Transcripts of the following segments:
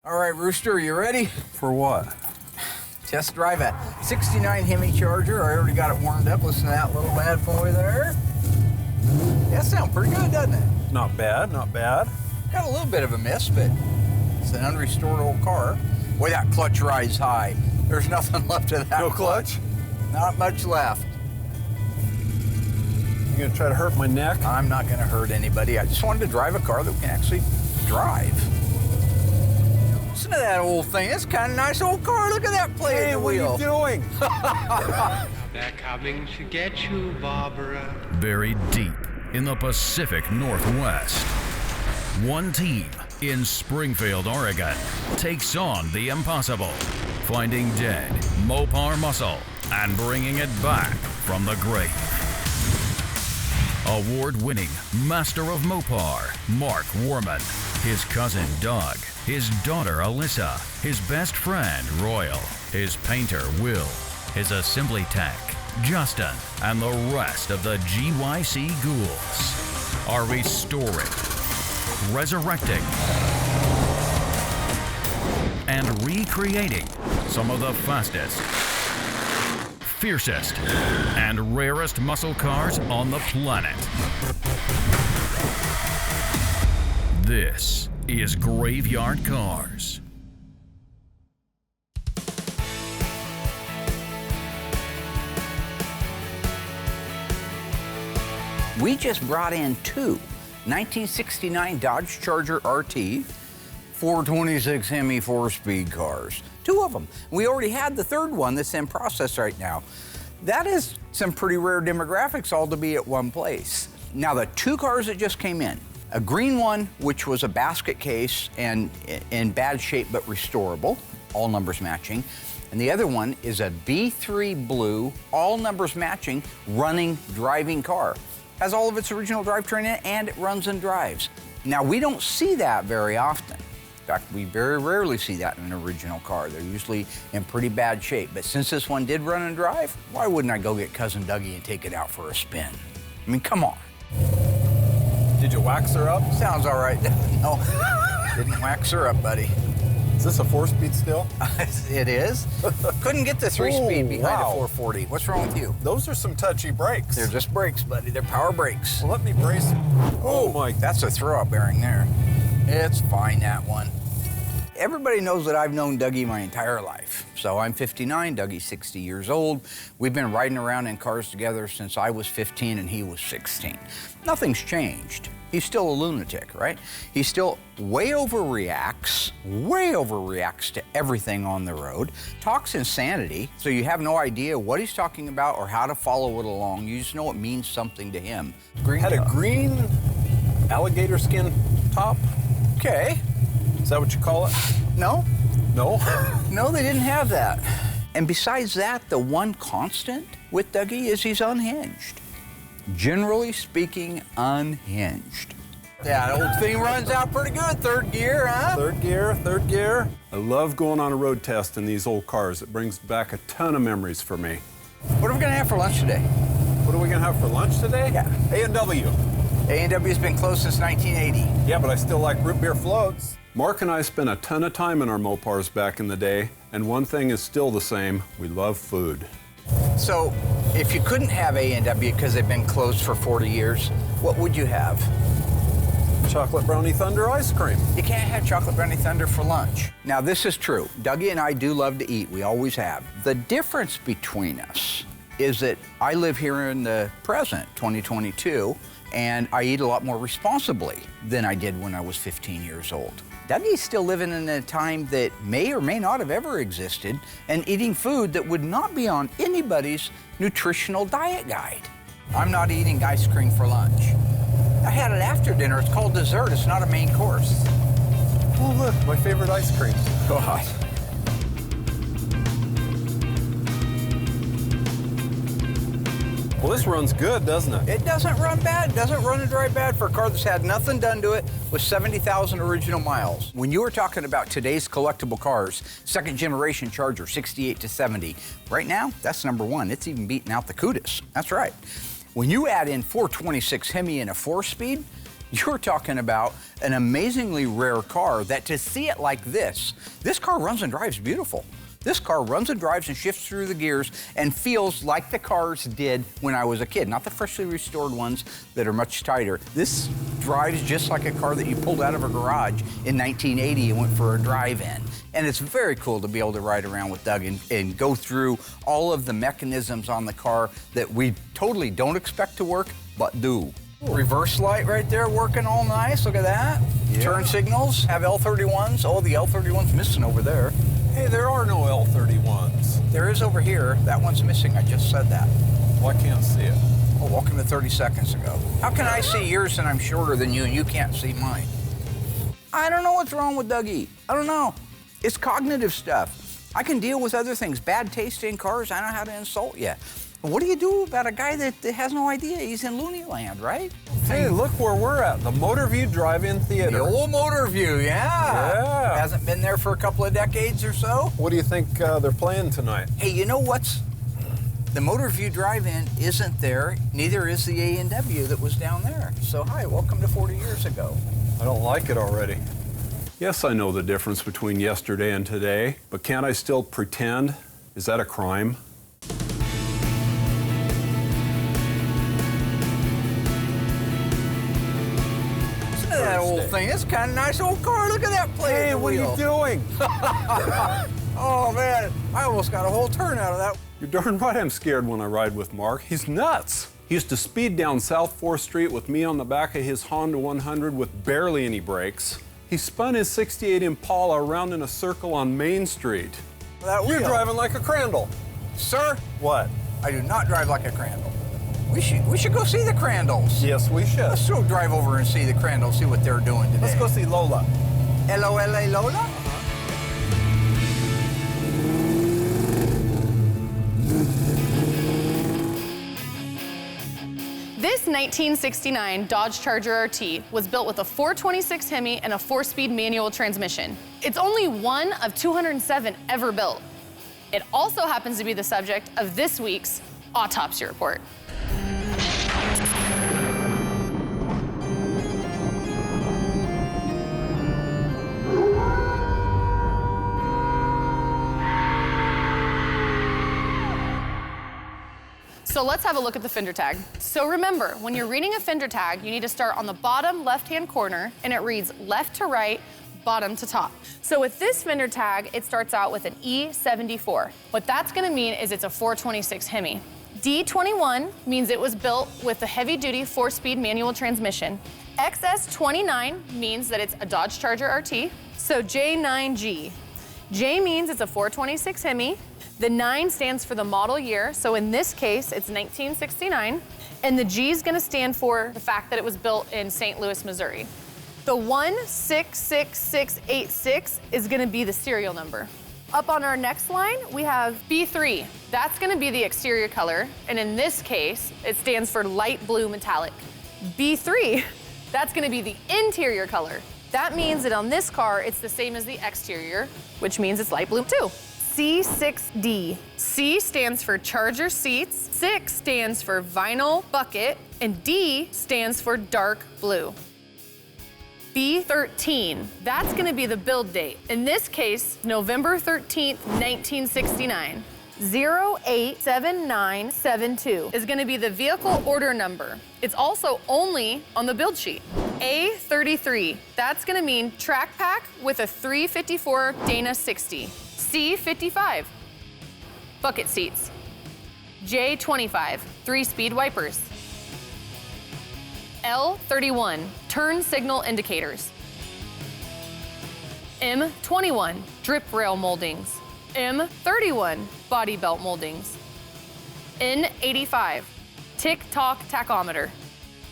All right, Rooster, you ready? For what? Test drive a 69 Hemi Charger. I already got it warmed up. Listen to that little bad boy there. That sounds pretty good, doesn't it? Not bad, not bad. Got a little bit of a miss, but it's an unrestored old car. Boy, that clutch rides high. There's nothing left of that. No clutch? Not much left. You gonna try to hurt my neck? I'm not gonna hurt anybody. I just wanted to drive a car that we can actually drive. Listen to that old thing. That's kind of nice old car. Look at that plate in the wheel. What are you doing? They're coming to get you, Barbara. Buried deep in the Pacific Northwest, one team in Springfield, Oregon, takes on the impossible, finding dead Mopar muscle and bringing it back from the grave. Award-winning Master of Mopar, Mark Warman, his cousin Doug, his daughter Alyssa, his best friend Royal, his painter Will, his assembly tech Justin, and the rest of the GYC ghouls are restoring, resurrecting, and recreating some of the fastest, fiercest, and rarest muscle cars on the planet. This is Graveyard Carz. We just brought in two 1969 Dodge Charger RT 426 Hemi 4-speed cars. Two of them. We already had the third one that's in process right now. That is some pretty rare demographics all to be at one place. Now the two cars that just came in, a green one which was a basket case and in bad shape but restorable, all numbers matching. And the other one is a B3 blue, all numbers matching, running, driving car. Has all of its original drivetrain in it, and it runs and drives. Now, we don't see that very often. In fact, we very rarely see that in an original car. They're usually in pretty bad shape. But since this one did run and drive, why wouldn't I go get Cousin Dougie and take it out for a spin? I mean, come on. Did you wax her up? Sounds all right. No, didn't wax her up, buddy. Is this a 4-speed still? It is. Couldn't get the 3-speed behind wow. a 440. What's wrong with you? Those are some touchy brakes. They're just brakes, buddy. They're power brakes. Well, let me brace. Oh my, that's a throw-out bearing there. It's fine, that one. Everybody knows that I've known Dougie my entire life. So I'm 59, Dougie's 60 years old. We've been riding around in cars together since I was 15 and he was 16. Nothing's changed. He's still a lunatic, right? He still way overreacts to everything on the road, talks insanity, so you have no idea what he's talking about or how to follow it along. You just know it means something to him. Had a green alligator skin top? Okay. Is that what you call it? No? No? No, they didn't have that. And besides that, the one constant with Dougie is he's unhinged. Generally speaking, unhinged. That old thing runs out pretty good, third gear, huh? Third gear. I love going on a road test in these old cars. It brings back a ton of memories for me. What are we gonna have for lunch today? What are we gonna have for lunch today? Yeah. A&W. A&W's been closed since 1980. Yeah, but I still like root beer floats. Mark and I spent a ton of time in our Mopars back in the day, and one thing is still the same. We love food. So, if you couldn't have A&W because they've been closed for 40 years, what would you have? Chocolate Brownie Thunder ice cream. You can't have Chocolate Brownie Thunder for lunch. Now, this is true. Dougie and I do love to eat. We always have. The difference between us is that I live here in the present, 2022, and I eat a lot more responsibly than I did when I was 15 years old. Dougie's still living in a time that may or may not have ever existed and eating food that would not be on anybody's nutritional diet guide. I'm not eating ice cream for lunch. I had it after dinner. It's called dessert. It's not a main course. Oh, look, my favorite ice cream. God. Well, this runs good, doesn't it? It doesn't run bad. It doesn't run and drive bad for a car that's had nothing done to it with 70,000 original miles. When you were talking about today's collectible cars, second generation Charger, 68 to 70, right now, that's number one. It's even beating out the Cudas. That's right. When you add in 426 Hemi and a 4-speed, You're talking about an amazingly rare car that to see it like this car runs and drives beautiful. This car runs and drives and shifts through the gears and feels like the cars did when I was a kid, not the freshly restored ones that are much tighter. This drives just like a car that you pulled out of a garage in 1980 and went for a drive-in. And it's very cool to be able to ride around with Doug and go through all of the mechanisms on the car that we totally don't expect to work, but do. Reverse light right there working all nice, look at that. Yeah. Turn signals, have L31s. Oh, the L31's missing over there. Hey, there are no L31s. There is over here. That one's missing. I just said that. Well, I can't see it. Oh, welcome to 30 seconds ago. How can I see yours and I'm shorter than you and you can't see mine? I don't know what's wrong with Dougie. I don't know. It's cognitive stuff. I can deal with other things. Bad taste in cars, I know how to insult you. What do you do about a guy that has no idea he's in Looney Land, right? Hey, look where we're at, the Motorview Drive-In Theater. The old Motorview, yeah. Hasn't been there for a couple of decades or so. What do you think they're playing tonight? Hey, you know what's? The Motorview Drive-In isn't there, neither is the A&W that was down there. So hi, welcome to 40 years ago. I don't like it already. Yes, I know the difference between yesterday and today, but can't I still pretend? Is that a crime? That old thing. It's kind of nice old car. Look at that plate. Hey, what are you doing? Oh, man. I almost got a whole turn out of that. You're darn right I'm scared when I ride with Mark. He's nuts. He used to speed down South 4th Street with me on the back of his Honda 100 with barely any brakes. He spun his 68 Impala around in a circle on Main Street. You're driving like a Crandall. Sir? What? I do not drive like a Crandall. We should go see the Crandalls. Yes, we should. Let's go drive over and see the Crandalls, see what they're doing today. Let's go see Lola. L-O-L-A Lola? This 1969 Dodge Charger RT was built with a 426 Hemi and a 4-speed manual transmission. It's only one of 207 ever built. It also happens to be the subject of this week's autopsy report. So let's have a look at the fender tag. So remember, when you're reading a fender tag, you need to start on the bottom left-hand corner, and it reads left to right, bottom to top. So with this fender tag, it starts out with an E74. What that's gonna mean is it's a 426 Hemi. D21 means it was built with a heavy-duty 4-speed manual transmission. XS29 means that it's a Dodge Charger RT. So J9G. J means it's a 426 Hemi. The 9 stands for the model year, so in this case, it's 1969. And the G is gonna stand for the fact that it was built in St. Louis, Missouri. The 166686 is gonna be the serial number. Up on our next line, we have B3. That's gonna be the exterior color, and in this case, it stands for light blue metallic. B3, that's gonna be the interior color. That means that on this car, it's the same as the exterior, which means it's light blue too. C6D. C stands for Charger seats, 6 stands for vinyl bucket, and D stands for dark blue. B13, that's gonna be the build date. In this case, November 13th, 1969. 087972 is gonna be the vehicle order number. It's also only on the build sheet. A33, that's gonna mean track pack with a 354 Dana 60. C55, bucket seats. J25, 3-speed wipers. L31, turn signal indicators. M21, drip rail moldings. M31, body belt moldings. N85, tick-tock tachometer.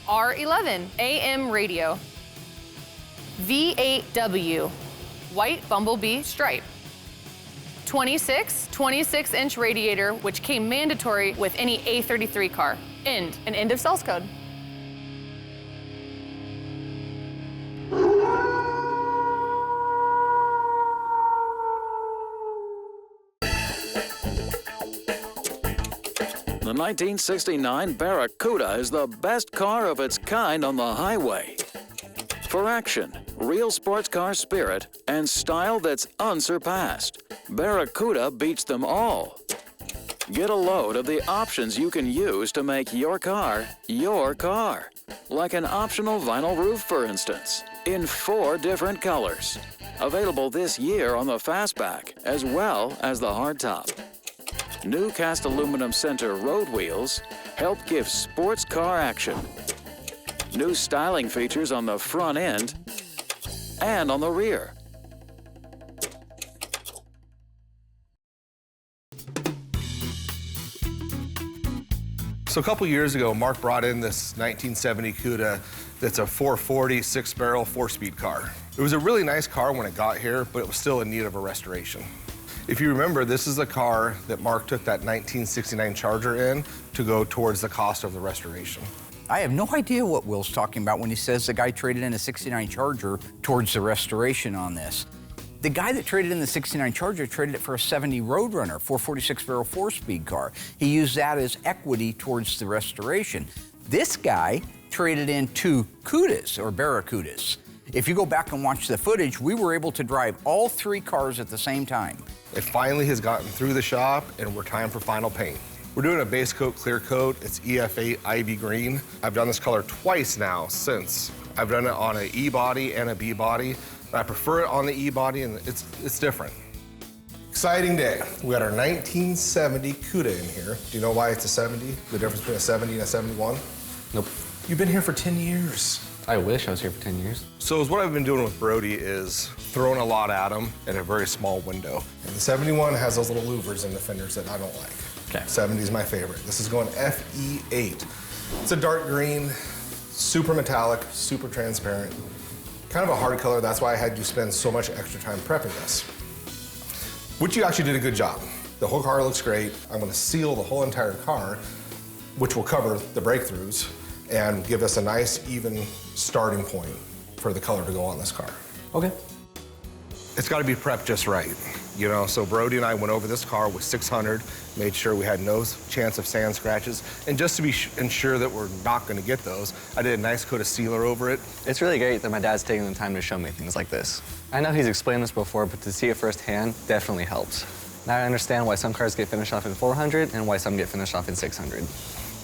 R11, AM radio. V8W, white bumblebee stripe. 26-inch radiator, which came mandatory with any A33 car. End, an end of sales code. The 1969 Barracuda is the best car of its kind on the highway. For action, real sports car spirit, and style that's unsurpassed, Barracuda beats them all. Get a load of the options you can use to make your car, like an optional vinyl roof, for instance, in 4 different colors. Available this year on the Fastback, as well as the hardtop. New cast aluminum center road wheels help give sports car action. New styling features on the front end and on the rear. So a couple years ago, Mark brought in this 1970 Cuda that's a 440 6-barrel 4-speed car. It was a really nice car when it got here, but it was still in need of a restoration. If you remember, this is the car that Mark took that 1969 Charger in to go towards the cost of the restoration. I have no idea what Will's talking about when he says the guy traded in a 69 Charger towards the restoration on this. The guy that traded in the 69 Charger traded it for a 70 Roadrunner, 446-barrel 4-speed car. He used that as equity towards the restoration. This guy traded in 2 Cudas, or Barracudas. If you go back and watch the footage, we were able to drive all 3 cars at the same time. It finally has gotten through the shop, and we're time for final paint. We're doing a base coat, clear coat. It's EF8 Ivy Green. I've done this color twice now since. I've done it on an E body and a B body. I prefer it on the E body, and it's different. Exciting day. We got our 1970 Cuda in here. Do you know why it's a 70? The difference between a 70 and a 71? Nope. You've been here for 10 years. I wish I was here for 10 years. So what I've been doing with Brody is throwing a lot at him in a very small window. And the 71 has those little louvers in the fenders that I don't like. Okay. 70 is my favorite. This is going FE8. It's a dark green, super metallic, super transparent. Kind of a hard color, that's why I had you spend so much extra time prepping this. Which you actually did a good job. The whole car looks great. I'm gonna seal the whole entire car, which will cover the breakthroughs and give us a nice, even starting point for the color to go on this car. Okay. It's gotta be prepped just right, you know? So Brody and I went over this car with 600, made sure we had no chance of sand scratches, and just to be ensure that we're not gonna get those, I did a nice coat of sealer over it. It's really great that my dad's taking the time to show me things like this. I know he's explained this before, but to see it firsthand definitely helps. Now I understand why some cars get finished off in 400 and why some get finished off in 600.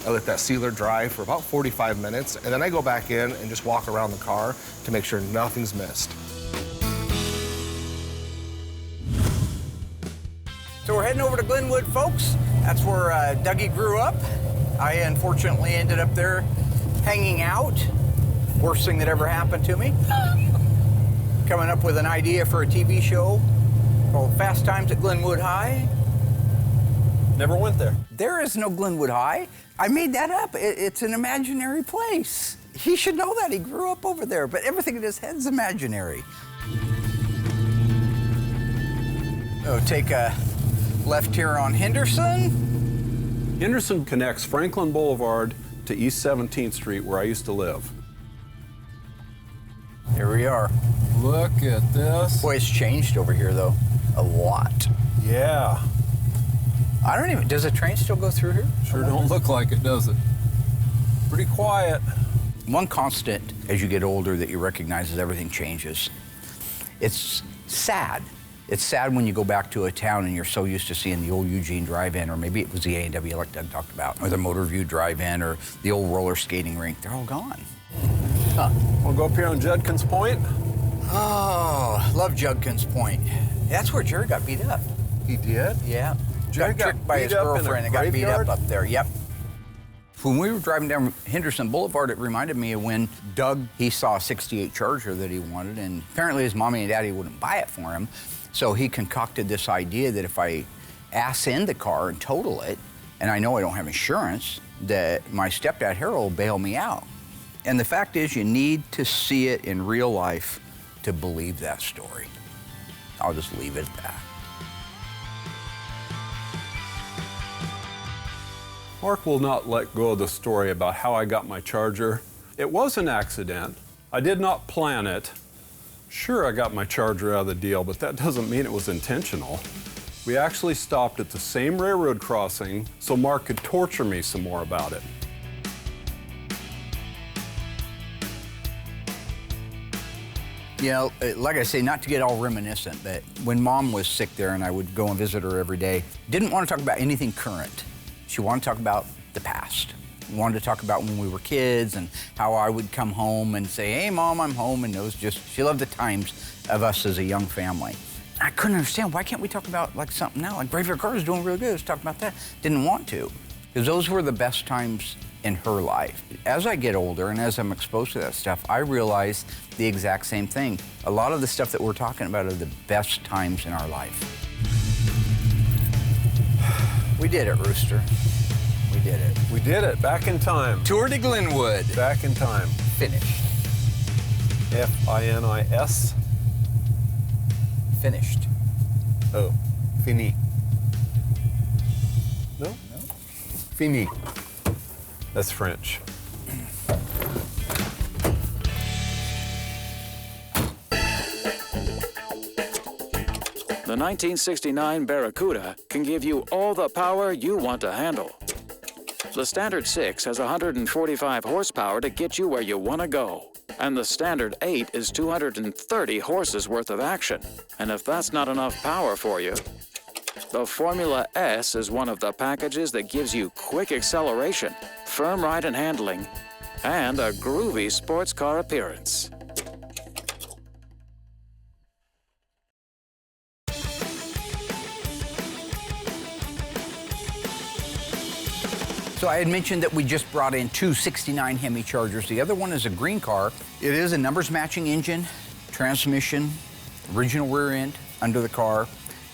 I let that sealer dry for about 45 minutes, and then I go back in and just walk around the car to make sure nothing's missed. So we're heading over to Glenwood, folks. That's where Dougie grew up. I unfortunately ended up there hanging out. Worst thing that ever happened to me. Coming up with an idea for a TV show called Fast Times at Glenwood High. Never went there. There is no Glenwood High. I made that up. It's an imaginary place. He should know that. He grew up over there, but everything in his head's imaginary. Oh, take a left here on Henderson. Henderson connects Franklin Boulevard to East 17th Street, where I used to live. Here we are. Look at this. Boy, it's changed over here, though. A lot. Yeah. I don't even, does a train still go through here? Sure don't look like it, does it? Pretty quiet. One constant as you get older that you recognize is everything changes. It's sad. It's sad when you go back to a town and you're so used to seeing the old Eugene Drive-In, or maybe it was the A&W like Doug talked about, or the Motor View Drive-In, or the old roller skating rink. They're all gone. Huh. We'll go up here on Judkins Point. Oh, love Judkins Point. That's where Jerry got beat up. He did? Yeah. Jerry got tricked by his beat up in a girlfriend and got beat graveyard? up there. Yep. When we were driving down Henderson Boulevard, it reminded me of when Doug, he saw a 68 Charger that he wanted, and apparently his mommy and daddy wouldn't buy it for him. So he concocted this idea that if I ass in the car and total it, and I know I don't have insurance, that my stepdad Harold will bail me out. And the fact is, you need to see it in real life to believe that story. I'll just leave it at that. Mark will not let go of the story about how I got my Charger. It was an accident. I did not plan it. Sure, I got my Charger out of the deal, but that doesn't mean it was intentional. We actually stopped at the same railroad crossing so Mark could torture me some more about it. You know, like I say, not to get all reminiscent, but when Mom was sick there and I would go and visit her every day, didn't want to talk about anything current. She wanted to talk about the past. Wanted to talk about when we were kids and how I would come home and say, hey, Mom, I'm home. And it was just, she loved the times of us as a young family. I couldn't understand, why can't we talk about like something now? Like Graveyard Carz is doing really good, let's talk about that. Didn't want to, because those were the best times in her life. As I get older and as I'm exposed to that stuff, I realize the exact same thing. A lot of the stuff that we're talking about are the best times in our life. We did it, Rooster. We did it. We did it, back in time. Tour de Glenwood. Back in time. Finished. F-I-N-I-S. Finished. Oh, fini. No? No. Fini. That's French. The 1969 Barracuda can give you all the power you want to handle. The Standard 6 has 145 horsepower to get you where you want to go. And the Standard 8 is 230 horses worth of action. And if that's not enough power for you, the Formula S is one of the packages that gives you quick acceleration, firm ride and handling, and a groovy sports car appearance. So I had mentioned that we just brought in two 69 Hemi Chargers. The other one is a green car. It is a numbers matching engine, transmission, original rear end under the car.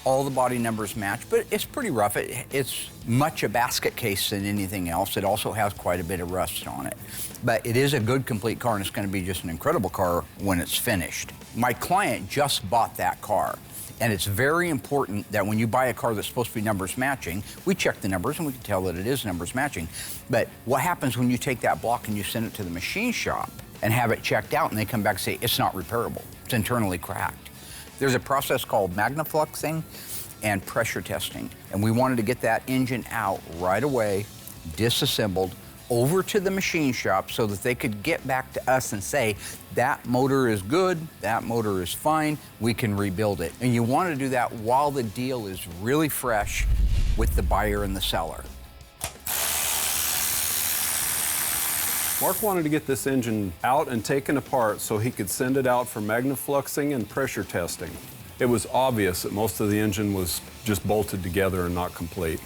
All the body numbers match, but it's pretty rough. It's much a basket case than anything else. It also has quite a bit of rust on it. But it is a good complete car, and it's going to be just an incredible car when it's finished. My client just bought that car. And it's very important that when you buy a car that's supposed to be numbers matching, we check the numbers and we can tell that it is numbers matching. But what happens when you take that block and you send it to the machine shop and have it checked out and they come back and say, it's not repairable, it's internally cracked? There's a process called magnafluxing and pressure testing. And we wanted to get that engine out right away, disassembled, over to the machine shop so that they could get back to us and say, that motor is good, that motor is fine, we can rebuild it. And you want to do that while the deal is really fresh with the buyer and the seller. Mark wanted to get this engine out and taken apart so he could send it out for magnafluxing and pressure testing. It was obvious that most of the engine was just bolted together and not complete.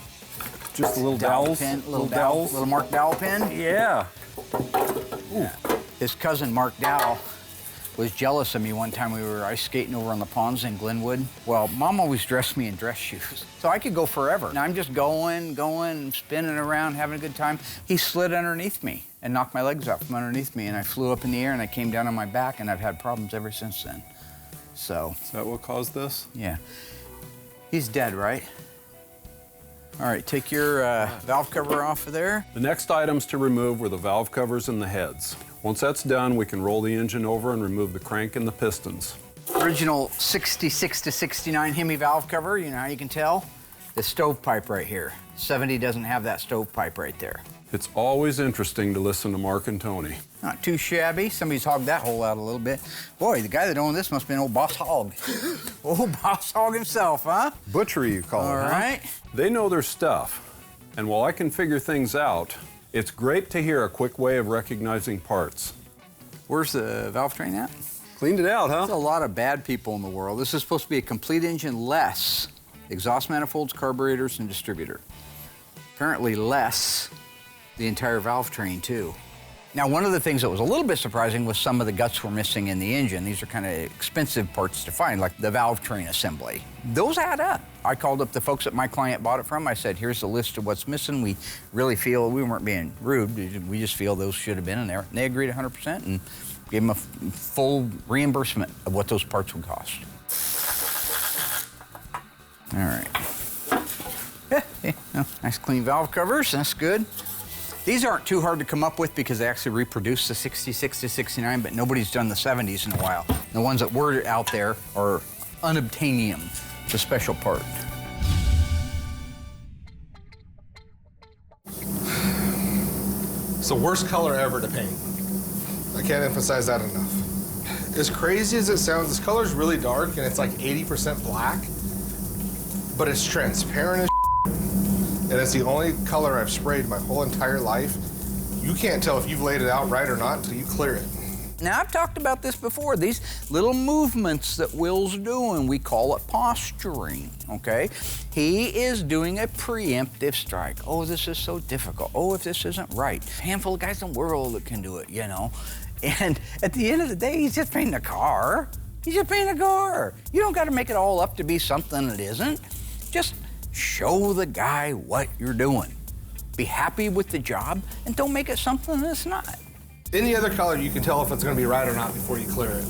Just little dowels. Little dowels. Little Mark Dowell pin? Yeah. Ooh. His cousin Mark Dowell was jealous of me one time. We were ice skating over on the ponds in Glenwood. Well, Mom always dressed me in dress shoes, so I could go forever. And I'm just going, spinning around, having a good time. He slid underneath me and knocked my legs out from underneath me, and I flew up in the air and I came down on my back, and I've had problems ever since then. So. Is that what caused this? Yeah. He's dead, right? All right, take your valve cover off of there. The next items to remove were the valve covers and the heads. Once that's done, we can roll the engine over and remove the crank and the pistons. Original 66 to 69 Hemi valve cover, you know how you can tell? The stovepipe right here. 70 doesn't have that stovepipe right there. It's always interesting to listen to Mark and Tony. Not too shabby. Somebody's hogged that hole out a little bit. Boy, the guy that owned this must have been old Boss Hogg. Old Boss Hogg himself, huh? Butchery, you call it, All right. They know their stuff. And while I can figure things out, it's great to hear a quick way of recognizing parts. Where's the valve train at? Cleaned it out, huh? There's a lot of bad people in the world. This is supposed to be a complete engine less exhaust manifolds, carburetors, and distributor. Apparently less the entire valve train, too. Now, one of the things that was a little bit surprising was some of the guts were missing in the engine. These are kind of expensive parts to find, like the valve train assembly. Those add up. I called up the folks that my client bought it from. I said, here's the list of what's missing. We really feel, we weren't being rude, we just feel those should have been in there. And they agreed 100% and gave them a full reimbursement of what those parts would cost. All right. Nice clean valve covers, that's good. These aren't too hard to come up with because they actually reproduced the 66 to 69, but nobody's done the 70s in a while. The ones that were out there are unobtainium. It's a special part. It's the worst color ever to paint. I can't emphasize that enough. As crazy as it sounds, this color's really dark and it's like 80% black, but it's transparent as and it's the only color I've sprayed my whole entire life. You can't tell if you've laid it out right or not until you clear it. Now, I've talked about this before. These little movements that Will's doing, we call it posturing, okay? He is doing a preemptive strike. Oh, this is so difficult. Oh, if this isn't right. A handful of guys in the world that can do it, you know? And at the end of the day, he's just painting a car. He's just painting a car. You don't got to make it all up to be something it isn't. Just show the guy what you're doing. Be happy with the job, and don't make it something that's not. Any other color, you can tell if it's going to be right or not before you clear it.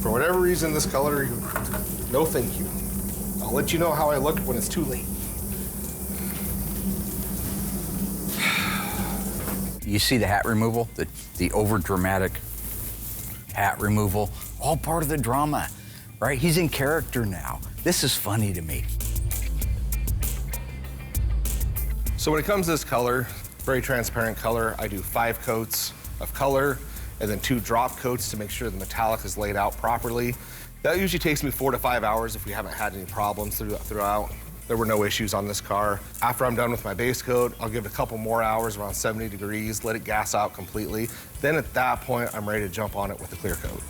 For whatever reason, this color, no thank you. I'll let you know how I look when it's too late. You see the hat removal, the over-dramatic hat removal, all part of the drama, right? He's in character now. This is funny to me. So when it comes to this color, very transparent color, I do 5 coats of color and then 2 drop coats to make sure the metallic is laid out properly. That usually takes me 4 to 5 hours if we haven't had any problems throughout. There were no issues on this car. After I'm done with my base coat, I'll give it a couple more hours around 70 degrees, let it gas out completely. Then at that point, I'm ready to jump on it with a clear coat.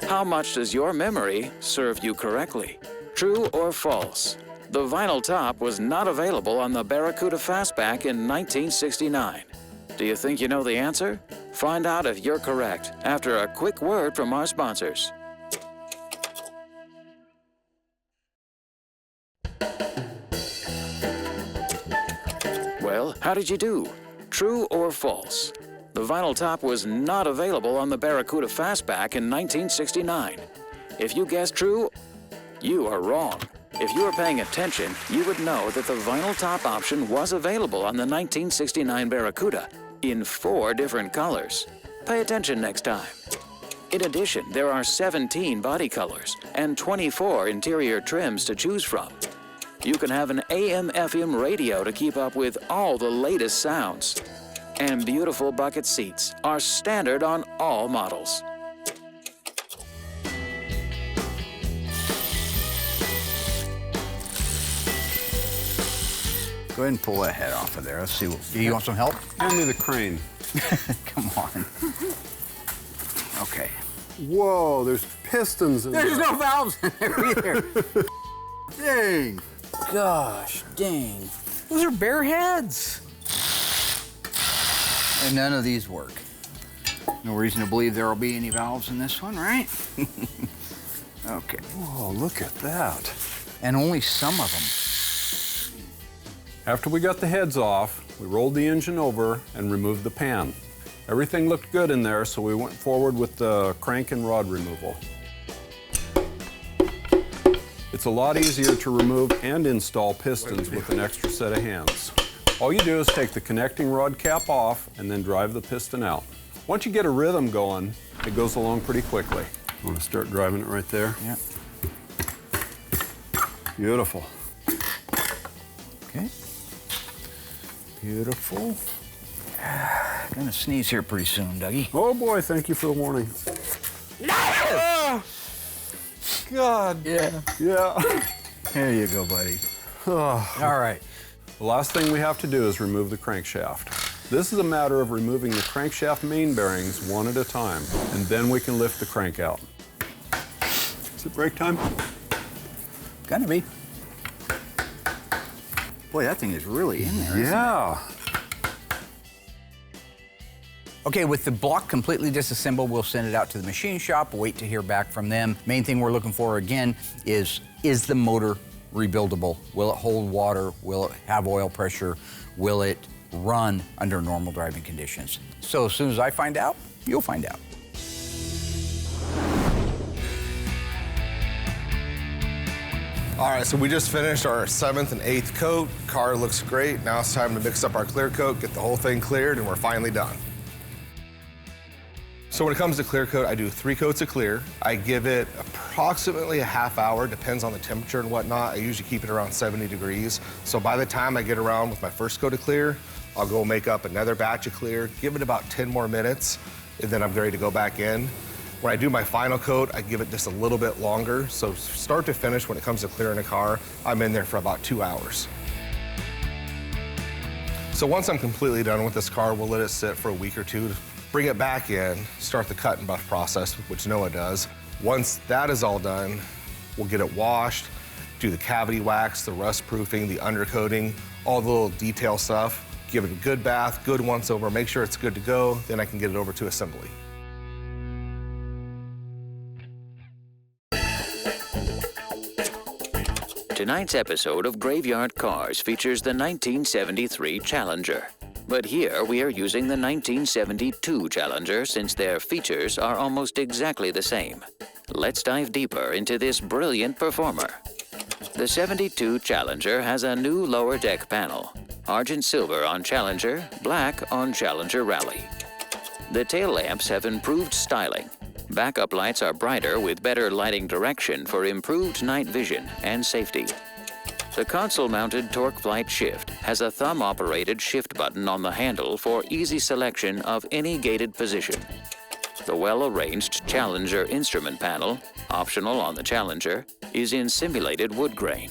How much does your memory serve you correctly? True or false? The vinyl top was not available on the Barracuda Fastback in 1969. Do you think you know the answer? Find out if you're correct after a quick word from our sponsors. Well, how did you do? True or false? The vinyl top was not available on the Barracuda Fastback in 1969. If you guessed true, you are wrong. If you were paying attention, you would know that the vinyl top option was available on the 1969 Barracuda in 4 different colors. Pay attention next time. In addition, there are 17 body colors and 24 interior trims to choose from. You can have an AM/FM radio to keep up with all the latest sounds. And beautiful bucket seats are standard on all models. Go ahead and pull that head off of there. Let's see. You want some help? Hand me the crane. Come on. Okay. Whoa, there's pistons in there. There's no valves in there either. Dang. Gosh, dang. Those are bare heads. And none of these work. No reason to believe there will be any valves in this one, right? Okay. Whoa, look at that. And only some of them. After we got the heads off, we rolled the engine over and removed the pan. Everything looked good in there, so we went forward with the crank and rod removal. It's a lot easier to remove and install pistons with an extra set of hands. All you do is take the connecting rod cap off and then drive the piston out. Once you get a rhythm going, it goes along pretty quickly. You want to start driving it right there? Yeah. Beautiful. Okay. Beautiful. Gonna sneeze here pretty soon, Dougie. Oh boy, thank you for the warning. God. Yeah. Yeah. There you go, buddy. All right. The last thing we have to do is remove the crankshaft. This is a matter of removing the crankshaft main bearings one at a time, and then we can lift the crank out. Is it brake time? Gonna be. Boy, that thing is really in there. Yeah. Okay, with the block completely disassembled, we'll send it out to the machine shop, wait to hear back from them. Main thing we're looking for, again, is the motor rebuildable? Will it hold water? Will it have oil pressure? Will it run under normal driving conditions? So as soon as I find out, you'll find out. All right, so we just finished our 7th and 8th coat. Car looks great. Now it's time to mix up our clear coat, get the whole thing cleared, and we're finally done. So when it comes to clear coat, I do 3 coats of clear. I give it approximately a half hour, depends on the temperature and whatnot. I usually keep it around 70 degrees. So by the time I get around with my first coat of clear, I'll go make up another batch of clear, give it about 10 more minutes, and then I'm ready to go back in. When I do my final coat, I give it just a little bit longer. So start to finish, when it comes to clearing a car, I'm in there for about 2 hours. So once I'm completely done with this car, we'll let it sit for a week or two, bring it back in, start the cut and buff process, which Noah does. Once that is all done, we'll get it washed, do the cavity wax, the rust proofing, the undercoating, all the little detail stuff, give it a good bath, good once over, make sure it's good to go, then I can get it over to assembly. Tonight's episode of Graveyard Cars features the 1973 Challenger. But here we are using the 1972 Challenger since their features are almost exactly the same. Let's dive deeper into this brilliant performer. The 72 Challenger has a new lower deck panel. Argent silver on Challenger, black on Challenger Rally. The tail lamps have improved styling. Backup lights are brighter with better lighting direction for improved night vision and safety. The console-mounted torque flight shift has a thumb-operated shift button on the handle for easy selection of any gated position. The well-arranged Challenger instrument panel, optional on the Challenger, is in simulated wood grain.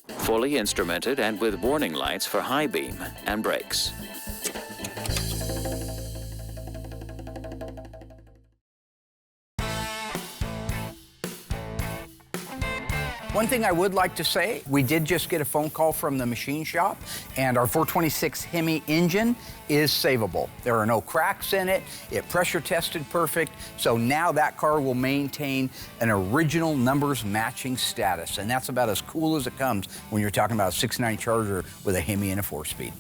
Fully instrumented and with warning lights for high beam and brakes. One thing I would like to say, we did just get a phone call from the machine shop, and our 426 Hemi engine is savable. There are no cracks in it. It pressure tested perfect. So now that car will maintain an original numbers matching status. And that's about as cool as it comes when you're talking about a 6.9 Charger with a Hemi and a 4-speed.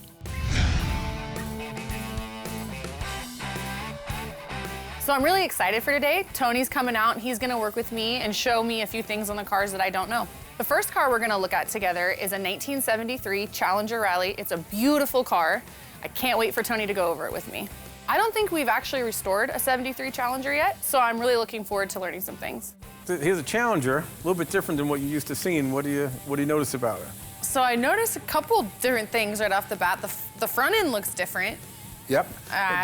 So I'm really excited for today. Tony's coming out and he's gonna work with me and show me a few things on the cars that I don't know. The first car we're gonna look at together is a 1973 Challenger Rally. It's a beautiful car. I can't wait for Tony to go over it with me. I don't think we've actually restored a 73 Challenger yet, so I'm really looking forward to learning some things. Here's a Challenger, a little bit different than what you're used to seeing. What do you notice about it? So I noticed a couple different things right off the bat. The front end looks different. Yep,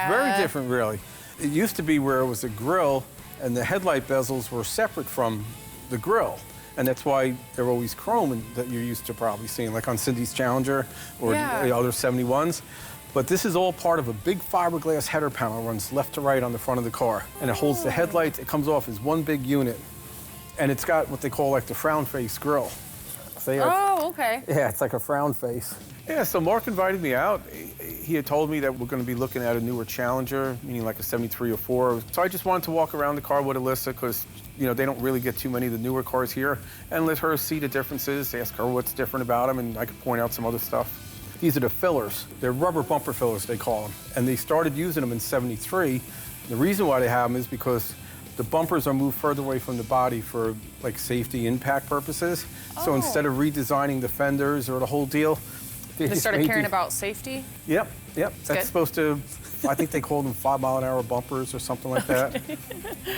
very different really. It used to be where it was a grille and the headlight bezels were separate from the grille. And that's why they're always chrome and that you're used to probably seeing, like on Cindy's Challenger or the other 71s. But this is all part of a big fiberglass header panel, runs left to right on the front of the car. And it holds the headlights, it comes off as one big unit. And it's got what they call like the frown face grille. Oh, okay. Yeah, it's like a frown face. Yeah, so Mark invited me out. He had told me that we're going to be looking at a newer Challenger, meaning like a 73 or 4. So I just wanted to walk around the car with Alyssa because, you know, they don't really get too many of the newer cars here, and let her see the differences, ask her what's different about them, and I could point out some other stuff. These are the fillers. They're rubber bumper fillers, they call them. And they started using them in 73. The reason why they have them is because the bumpers are moved further away from the body for like safety impact purposes. So instead of redesigning the fenders or the whole deal, they started caring about safety? Yep. That's supposed to, I think they call them 5-mile-an-hour bumpers or something like that.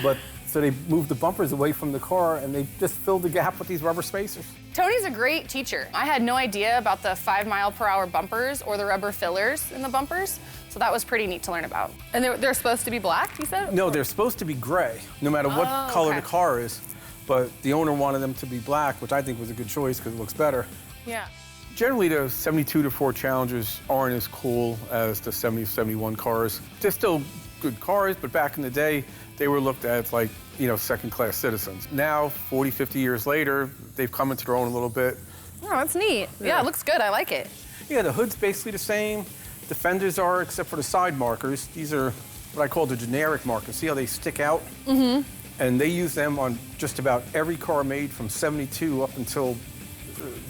But so they moved the bumpers away from the car and they just filled the gap with these rubber spacers. Tony's a great teacher. I had no idea about the 5-mile-per-hour bumpers or the rubber fillers in the bumpers. So that was pretty neat to learn about. And they're supposed to be black, you said? No, they're supposed to be gray, no matter what color the car is. But the owner wanted them to be black, which I think was a good choice because it looks better. Yeah. Generally, the 72 to 4 Challengers aren't as cool as the 70 to 71 cars. They're still good cars, but back in the day, they were looked at as like, you know, second-class citizens. Now, 40, 50 years later, they've come into their own a little bit. Oh, that's neat. Yeah, it looks good. I like it. Yeah, the hood's basically the same. The fenders are, except for the side markers. These are what I call the generic markers. See how they stick out? Mm-hmm. And they use them on just about every car made from 72 up until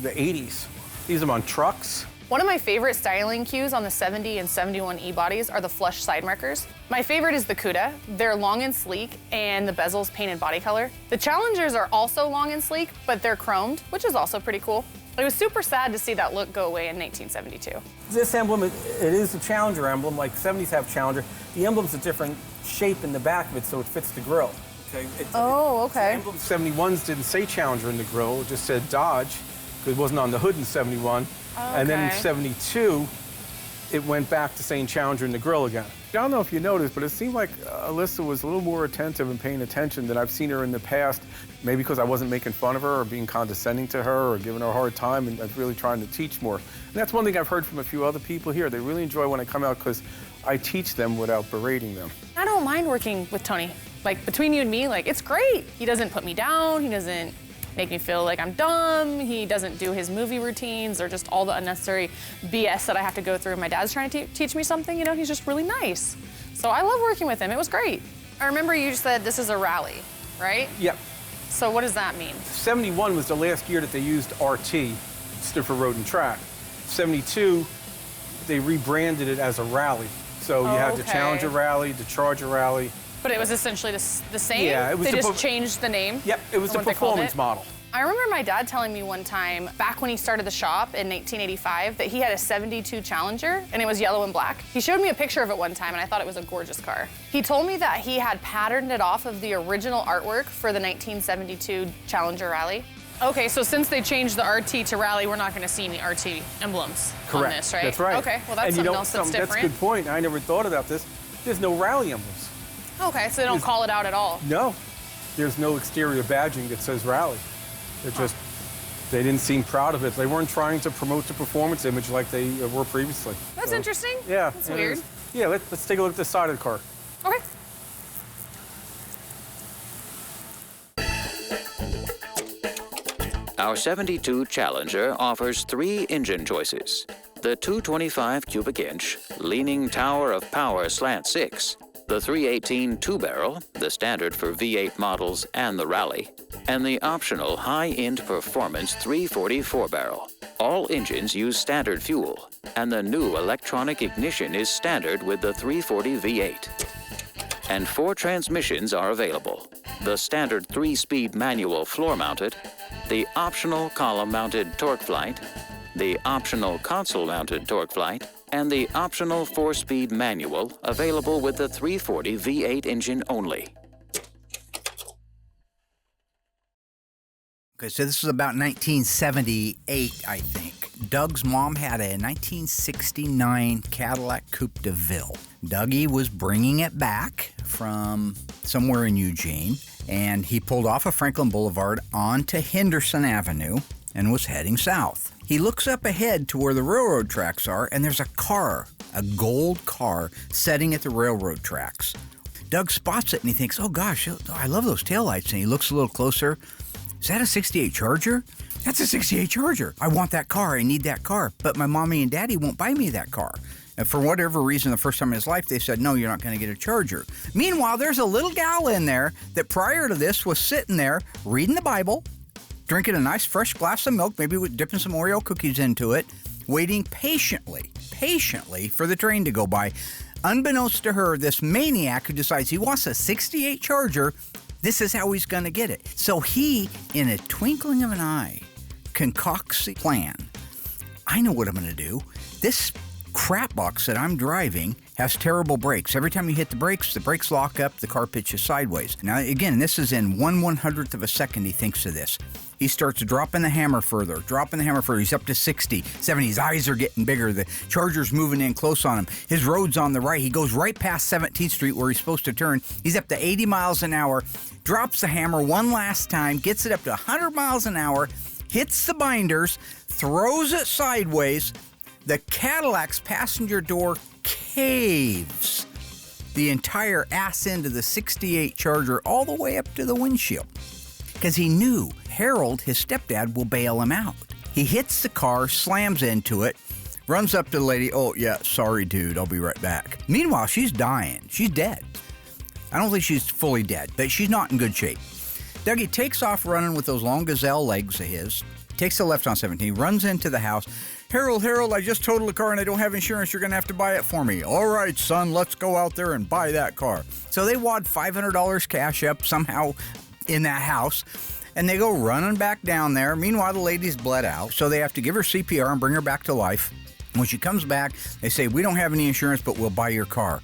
the 80s. Use them on trucks. One of my favorite styling cues on the 70 and 71 E-bodies are the flush side markers. My favorite is the CUDA. They're long and sleek, and the bezel's painted body color. The Challengers are also long and sleek, but they're chromed, which is also pretty cool. It was super sad to see that look go away in 1972. This emblem, it is a Challenger emblem, like 70s have Challenger. The emblem's a different shape in the back of it, so it fits the grill. Okay? Okay. The emblem 71s didn't say Challenger in the grill, it just said Dodge, because it wasn't on the hood in 71. And then in 72, it went back to saying Challenger in the grill again. I don't know if you noticed, but it seemed like Alyssa was a little more attentive and paying attention than I've seen her in the past. Maybe because I wasn't making fun of her or being condescending to her or giving her a hard time, and I was really trying to teach more. And that's one thing I've heard from a few other people here. They really enjoy when I come out because I teach them without berating them. I don't mind working with Tony. Like, between you and me, like, it's great. He doesn't put me down. He doesn't make me feel like I'm dumb. He doesn't do his movie routines or just all the unnecessary BS that I have to go through. My dad's trying to teach me something, you know, he's just really nice. So I love working with him, it was great. I remember you said this is a rally, right? Yep. So what does that mean? 71 was the last year that they used RT, stood for Road and Track. 72, they rebranded it as a rally. So you have the Challenger Rally, the Charger Rally. But it was essentially the same? Yeah, it was. They just changed the name? Yep, it was the performance model. I remember my dad telling me one time, back when he started the shop in 1985, that he had a 72 Challenger, and it was yellow and black. He showed me a picture of it one time, and I thought it was a gorgeous car. He told me that he had patterned it off of the original artwork for the 1972 Challenger Rally. Okay, so since they changed the RT to Rally, we're not going to see any RT emblems on this, right? That's right. Okay, well, that's something else that's different. That's a good point. I never thought about this. There's no Rally emblems. Okay, so they don't call it out at all? No. There's no exterior badging that says Rally. They're just, they didn't seem proud of it. They weren't trying to promote the performance image like they were previously. That's interesting. Yeah. That's weird. Yeah, let's take a look at the side of the car. Okay. Our 72 Challenger offers 3 engine choices. The 225 cubic inch leaning tower of power slant 6, the 318 two-barrel, the standard for V8 models and the Rally, and the optional high-end performance 340 4-barrel. All engines use standard fuel, and the new electronic ignition is standard with the 340 V8. And 4 transmissions are available. The standard 3-speed manual floor-mounted, the optional column-mounted torque flight, the optional console-mounted torque flight, and the optional 4-speed manual available with the 340 V8 engine only. Okay, so this was about 1978, I think. Doug's mom had a 1969 Cadillac Coupe de Ville. Dougie was bringing it back from somewhere in Eugene, and he pulled off of Franklin Boulevard onto Henderson Avenue and was heading south. He looks up ahead to where the railroad tracks are, and there's a car, a gold car, sitting at the railroad tracks. Doug spots it, and he thinks, oh gosh, I love those taillights. And he looks a little closer. Is that a 68 Charger? That's a 68 Charger. I want that car. I need that car. But my mommy and daddy won't buy me that car. And for whatever reason, the first time in his life, they said, no, you're not going to get a Charger. Meanwhile, there's a little gal in there that prior to this was sitting there reading the Bible, drinking a nice fresh glass of milk, maybe dipping some Oreo cookies into it, waiting patiently for the train to go by. Unbeknownst to her, this maniac who decides he wants a 68 Charger, this is how he's going to get it. So he, in a twinkling of an eye, concocts a plan. I know what I'm going to do. This crap box that I'm driving has terrible brakes. Every time you hit the brakes lock up, the car pitches sideways. Now, again, this is in 1/100th of a second he thinks of this. He starts dropping the hammer further. He's up to 60, 70. His eyes are getting bigger. The Charger's moving in close on him. His road's on the right. He goes right past 17th Street where he's supposed to turn. He's up to 80 miles an hour, drops the hammer one last time, gets it up to 100 miles an hour, hits the binders, throws it sideways. The Cadillac's passenger door caves. The entire ass end of the 68 Charger all the way up to the windshield. Because he knew Harold, his stepdad, will bail him out. He hits the car, slams into it, runs up to the lady. Oh, yeah, sorry, dude, I'll be right back. Meanwhile, she's dying. She's dead. I don't think she's fully dead, but she's not in good shape. Dougie takes off running with those long gazelle legs of his, takes the left on 17, runs into the house. Harold, I just totaled the car and I don't have insurance. You're going to have to buy it for me. All right, son, let's go out there and buy that car. So they wad $500 cash up somehow in that house. And they go running back down there. Meanwhile, the lady's bled out, so they have to give her CPR and bring her back to life. When she comes back, they say, we don't have any insurance, but we'll buy your car.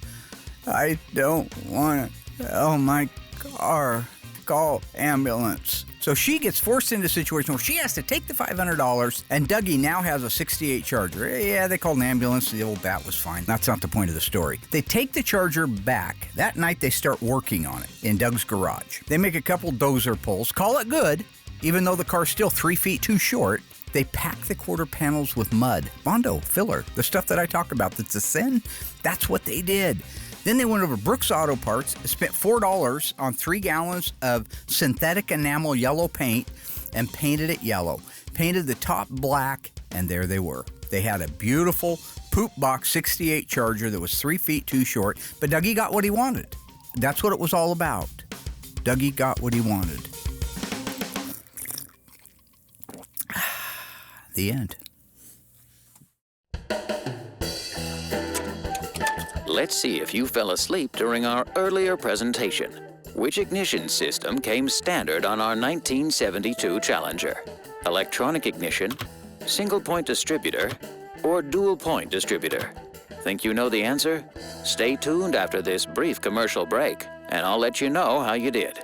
I don't want to sell my car. Call ambulance. So she gets forced into a situation where she has to take the $500, and Dougie now has a 68 Charger. Yeah, they called an ambulance. The old bat was fine. That's not the point of the story. They take the Charger back. That night, they start working on it in Doug's garage. They make a couple dozer pulls, call it good, even though the car's still 3 feet too short. They pack the quarter panels with mud, Bondo, filler, the stuff that I talk about that's a sin. That's what they did. Then they went over to Brooks Auto Parts, spent $4 on 3 gallons of synthetic enamel yellow paint, and painted it yellow. Painted the top black, and there they were. They had a beautiful poop box 68 Charger that was 3 feet too short, but Dougie got what he wanted. That's what it was all about. Dougie got what he wanted. The end. Let's see if you fell asleep during our earlier presentation. Which ignition system came standard on our 1972 Challenger? Electronic ignition, single-point distributor, or dual-point distributor? Think you know the answer? Stay tuned after this brief commercial break, and I'll let you know how you did.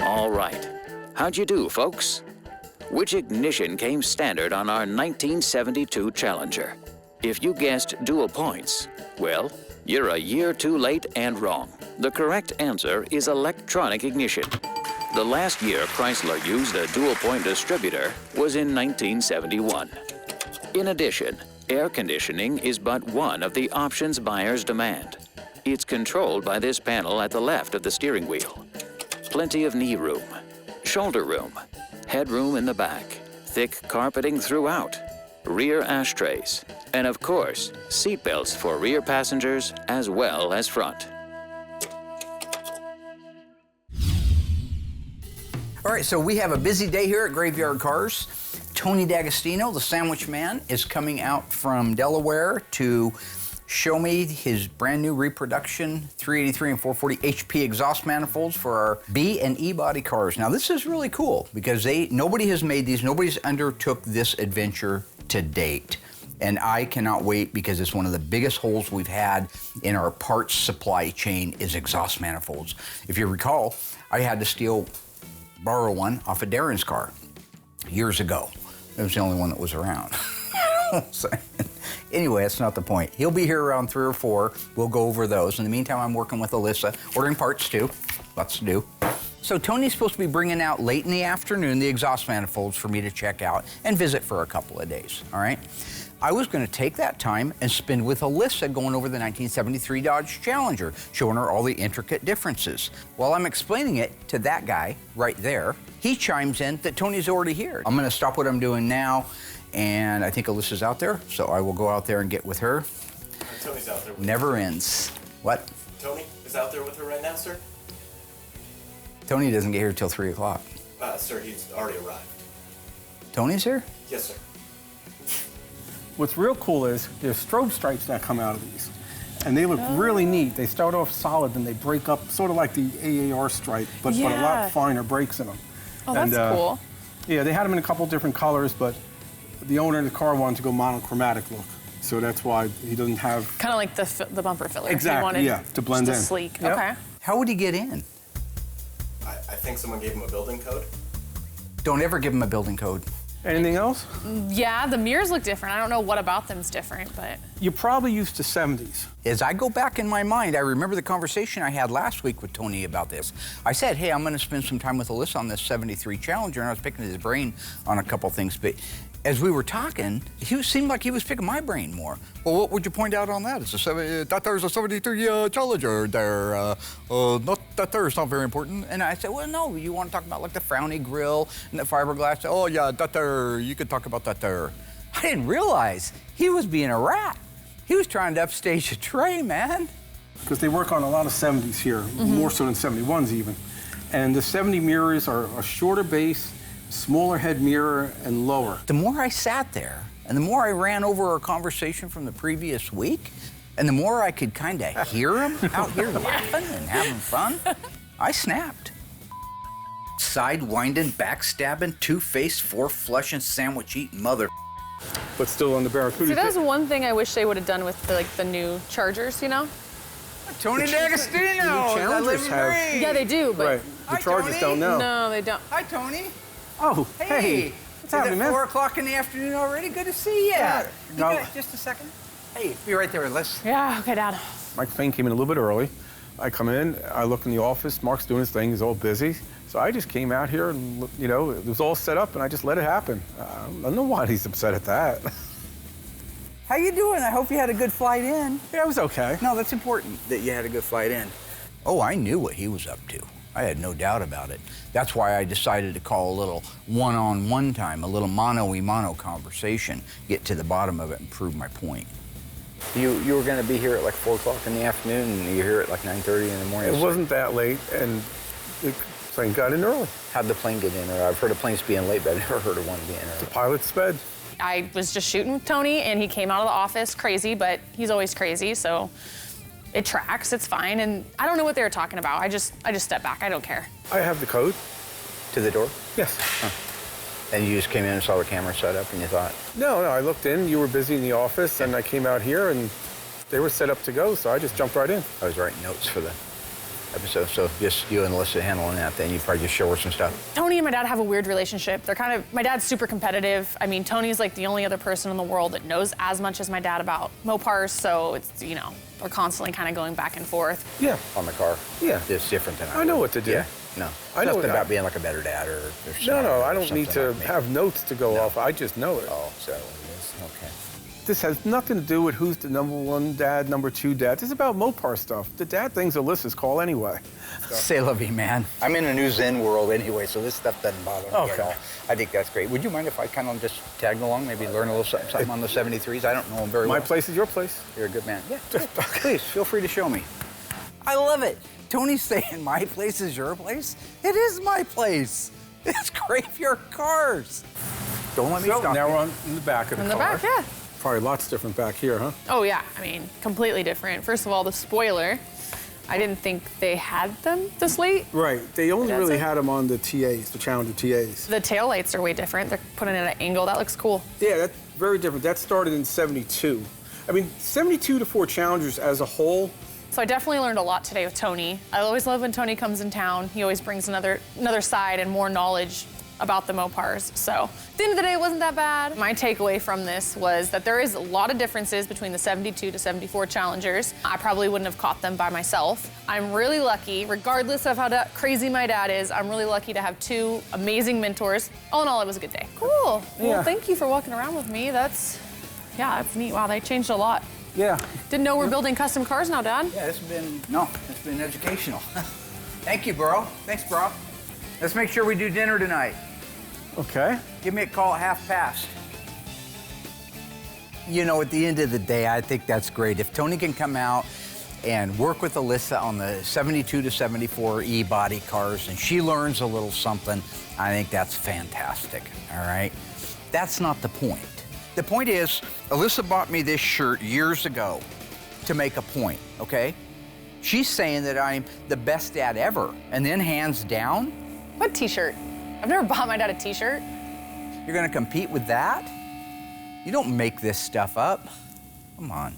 All right. How'd you do, folks? Which ignition came standard on our 1972 Challenger? If you guessed dual points, well, you're a year too late and wrong. The correct answer is electronic ignition. The last year Chrysler used a dual-point distributor was in 1971. In addition, air conditioning is but one of the options buyers demand. It's controlled by this panel at the left of the steering wheel. Plenty of knee room, shoulder room, headroom in the back, thick carpeting throughout, rear ashtrays, and of course, seat belts for rear passengers as well as front. All right, so we have a busy day here at Graveyard Carz. Tony D'Agostino, the sandwich man, is coming out from Delaware to show me his brand new reproduction 383 and 440 HP exhaust manifolds for our B and E body cars. Now this is really cool because nobody has made these, nobody's undertook this adventure to date. And I cannot wait because it's one of the biggest holes we've had in our parts supply chain is exhaust manifolds. If you recall, I had to borrow one off of Darren's car years ago. It was the only one that was around. Anyway, that's not the point. He'll be here around 3 or 4. We'll go over those. In the meantime, I'm working with Alyssa, ordering parts too. Lots to do. So Tony's supposed to be bringing out late in the afternoon the exhaust manifolds for me to check out and visit for a couple of days, all right? I was going to take that time and spend with Alyssa going over the 1973 Dodge Challenger, showing her all the intricate differences. While I'm explaining it to that guy right there, he chimes in that Tony's already here. I'm going to stop what I'm doing now, and I think Alyssa's out there, so I will go out there and get with her. Tony's out there with Never ends. What? Tony is out there with her right now, sir? Tony doesn't get here till 3 o'clock. Sir, he's already arrived. Tony's here? Yes, sir. What's real cool is there's strobe stripes that come out of these. And they look really neat. They start off solid, then they break up, sort of like the AAR stripe, but a lot finer breaks in them. Oh, that's cool. Yeah, they had them in a couple different colors, but the owner of the car wanted to go monochromatic look. So that's why he doesn't have... Kind of like the bumper filler. Exactly, he wanted yeah, to blend just in. Sleek, Yep. okay. How would he get in? I think someone gave him a building code. Don't ever give him a building code. Anything else? Yeah, the mirrors look different. I don't know what about them's different, but... You're probably used to 70s. As I go back in my mind, I remember the conversation I had last week with Tony about this. I said, hey, I'm going to spend some time with Alyssa on this 73 Challenger, and I was picking his brain on a couple things, but as we were talking, he seemed like he was picking my brain more. Well, what would you point out on that? It's there's a 73 Challenger there. Not that there's not very important. And I said, well, no, you want to talk about like the frowny grille and the fiberglass? Oh, yeah, that there, you could talk about that there. I didn't realize he was being a rat. He was trying to upstage a tray, man. Because they work on a lot of 70s here, more so than 71s even. And the 70 mirrors are a shorter base, smaller head mirror, and lower. The more I sat there, and the more I ran over our conversation from the previous week, And the more I could kind of hear him out here laughing and having fun, I snapped. Sidewinding, backstabbing, two-faced, four-flushing, sandwich-eating mother. But still on the Barracuda. See, that's one thing I wish they would have done with the new Chargers, you know? Tony D'Agostino. Challengers have. Yeah, they do, but Right. The Hi, Chargers Tony. don't know. no, they don't. Hi, Tony. Oh, hey. What's happening, Is it man? 4 o'clock in the afternoon already? Good to see you. Yeah. You No. got just a second? Hey, be right there. Let's. Yeah, okay, Dad. Mike Fain came in a little bit early. I come in, I look in the office, Mark's doing his thing, he's all busy. So I just came out here and, you know, it was all set up and I just let it happen. I don't know why he's upset at that. How you doing? I hope you had a good flight in. Yeah, it was okay. No, that's important that you had a good flight in. Oh, I knew what he was up to. I had no doubt about it. That's why I decided to call a little one-on-one time, a little mano-y-mano conversation, get to the bottom of it and prove my point. You were going to be here at like 4 o'clock in the afternoon, and you're here at like 9:30 in the morning. It wasn't that late, and the plane got in early. How'd the plane get in? Or I've heard of planes being late, but I've never heard of one being The early. pilot sped. I was just shooting with Tony, and he came out of the office crazy, but he's always crazy, so it tracks, it's fine. And I don't know what they were talking about. I just stepped back, I don't care. I have the code. To the door? Yes. And you just came in and saw the camera set up, and you thought, No, I looked in, you were busy in the office, and I came out here, and they were set up to go, so I just jumped right in. I was writing notes for the episode, so just you and Alyssa handling that, then you'd probably just show her some stuff. Tony and my dad have a weird relationship. My dad's super competitive. I mean, Tony's like the only other person in the world that knows as much as my dad about Mopars, so it's, you know, we're constantly kind of going back and forth. Yeah. On the car? Yeah. It's different than I know what to do. Yeah, no. I know Nothing what about I- being like a better dad or No, I don't need to have notes to go off. I just know it. Oh, so it is, okay. This has nothing to do with who's the number one dad, number two dad. This is about Mopar stuff. The dad thing's Alyssa's call anyway. Say la vie, man. I'm in a new Zen world anyway, so this stuff doesn't bother me at Okay. all. I think that's great. Would you mind if I kind of just tagged along, maybe learn a little something on the 73s? I don't know them very well. My place is your place. You're a good man. Yeah, please, feel free to show me. I love it. Tony's saying my place is your place. It is my place. It's Graveyard Carz. Don't let me So stop now you. we're on in the back of the In the car. back, yeah. Probably lots different back here, huh? Oh yeah, I mean, completely different. First of all, the spoiler. I didn't think they had them this late. Right. They only That's really it? had them on the TAs, the Challenger TAs. The taillights are way different. They're putting it at an angle. That looks cool. Yeah, that's very different. That started in 72. I mean, 72 to Ford Challengers as a whole. So I definitely learned a lot today with Tony. I always love when Tony comes in town. He always brings another side and more knowledge about the Mopars. So at the end of the day, it wasn't that bad. My takeaway from this was that there is a lot of differences between the 72 to 74 Challengers. I probably wouldn't have caught them by myself. I'm really lucky, regardless of how crazy my dad is, I'm really lucky to have two amazing mentors. All in all, it was a good day. Cool. Well, Yeah. thank you for walking around with me. That's neat. Wow, they changed a lot. Yeah. Didn't know we're building custom cars now, Dad. Yeah, it's been educational. Thank you, bro. Thanks, bro. Let's make sure we do dinner tonight. Okay. Give me a call at 5:30. You know, at the end of the day, I think that's great. If Tony can come out and work with Alyssa on the 72 to 74 E-body cars and she learns a little something, I think that's fantastic, all right? That's not the point. The point is, Alyssa bought me this shirt years ago to make a point, okay? She's saying that I'm the best dad ever, and then hands down, What t-shirt? I've never bought my dad a t-shirt. you're gonna compete with that? You don't make this stuff up. Come on.